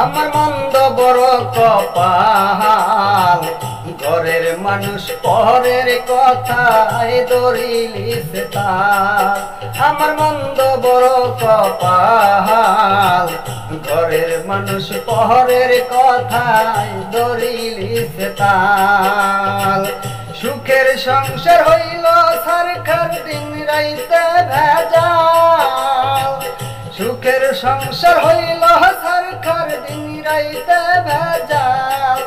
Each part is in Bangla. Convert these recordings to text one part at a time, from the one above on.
আমার মন্দ বড় কপাল, ঘরের মানুষ পরের কথায় ধরিলিছে তাল। আমার মন্দ বড় কপাল, ঘরের মানুষ পরের কথায় ধরিলিছে তাল। সুখের সংসার হইল সরকার দিন রাইতে ভেজাল। সুখের সংসার হইল সরকার দিন রাইতে ভেজাল।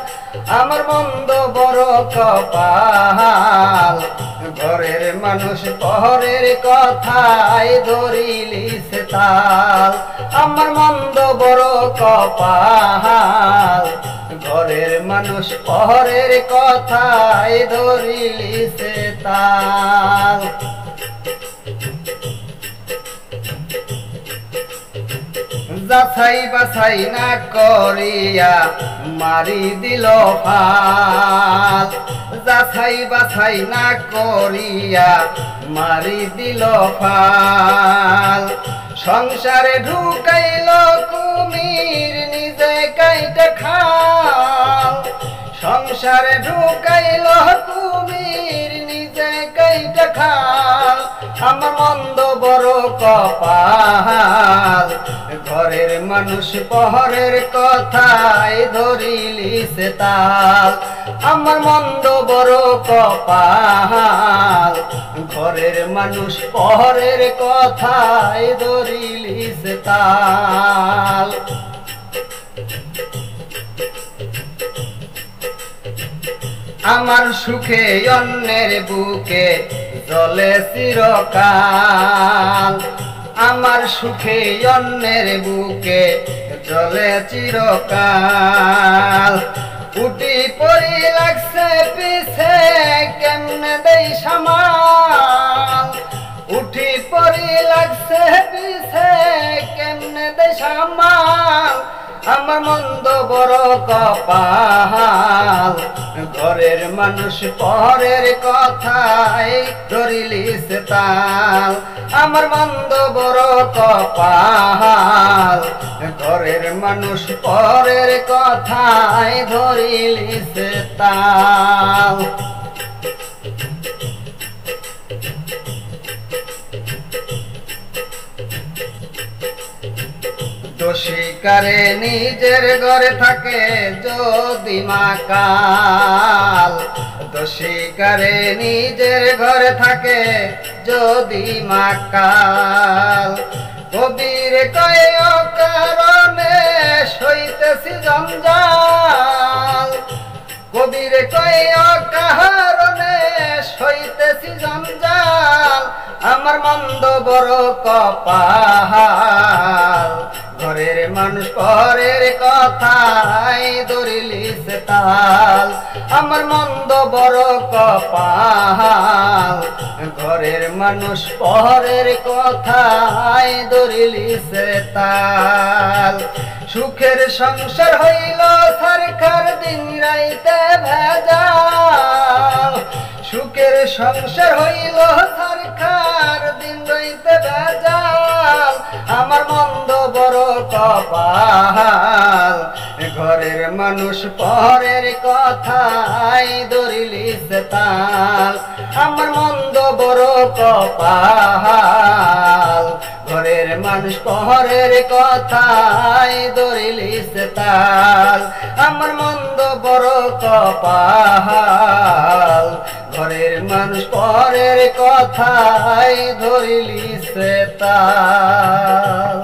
আমার মন্দ বড় কপাল, ঘরের মানুষ পরের কথায় ধরিলিছে তাল। আমার মন্দ বড় কপাল, ঘরের মানুষ পরের কথায় ধরিলিছে তাল। যাচাই বাছাই না করিয়া মারি দিল ফাল। যাচাই বাছাই না করিয়া মারি দিল ফাল। সংসারে ঢুকাইল কুমির নিজে কাইটে খাল। সংসারে ঢুকাইল কুমির নিজে কাইটে খাল। আমার মন্দ বড় কপাল, ঘরের মানুষ পরের কথায় ধরিলিছে তাল। আমার মন্দ বড় কপাল, ঘরের মানুষ পরের কথায় ধরিলিছে তাল। আমার সুখে অন্যের বুকে জ্বলে চিরকাল। আমার সুখে অন্যের বুকে জ্বলে চিরকাল। উটি পরি লাগছে পিছে কেমনে দেই সামাল। উঠি পরি লাগছে পিছে কেমনে দেই সামাল। আমার মন্দ বড় কপাল, ঘরের মানুষ পরের কথায় ধরিলিছে তাল। আমার মন্দ বড় কপাল, ঘরের মানুষ পরের কথায় ধরিলিছে তাল। দোষী কারে নিজের ঘরে থাকে যদি মাকাল। দোষী কারে নিজের ঘরে থাকে যদি মাকাল। কবির কয় কারণে সইতেছি জঞ্জাল। কবির কয় কারণে সইতেছি জঞ্জাল। আমার মন্দ বড় কপাল, ঘরের মানুষ পরের কথায় ধরিলিছে তাল। আমার মন্দ বড় কপাল, ঘরের মানুষ পরের কথায় ধরিলিছে তাল। সুখের সংসার হইল সরকার দিন রাইতে ভেজাল। সুখের সংসার হইল সরকার দিন রাইতে ভেজাল। আমার মন্দ বড় কপাল, ঘরের মানুষ পরের কথায় ধরিলিছে তাল। আমার মন্দ বড় কপাল, ঘরের মানুষ পরের কথায় ধরিলিছে তাল। আমার মন্দ বড় কপাল, ঘরের মানুষ পরের কথায় ধরিলিছে তাল।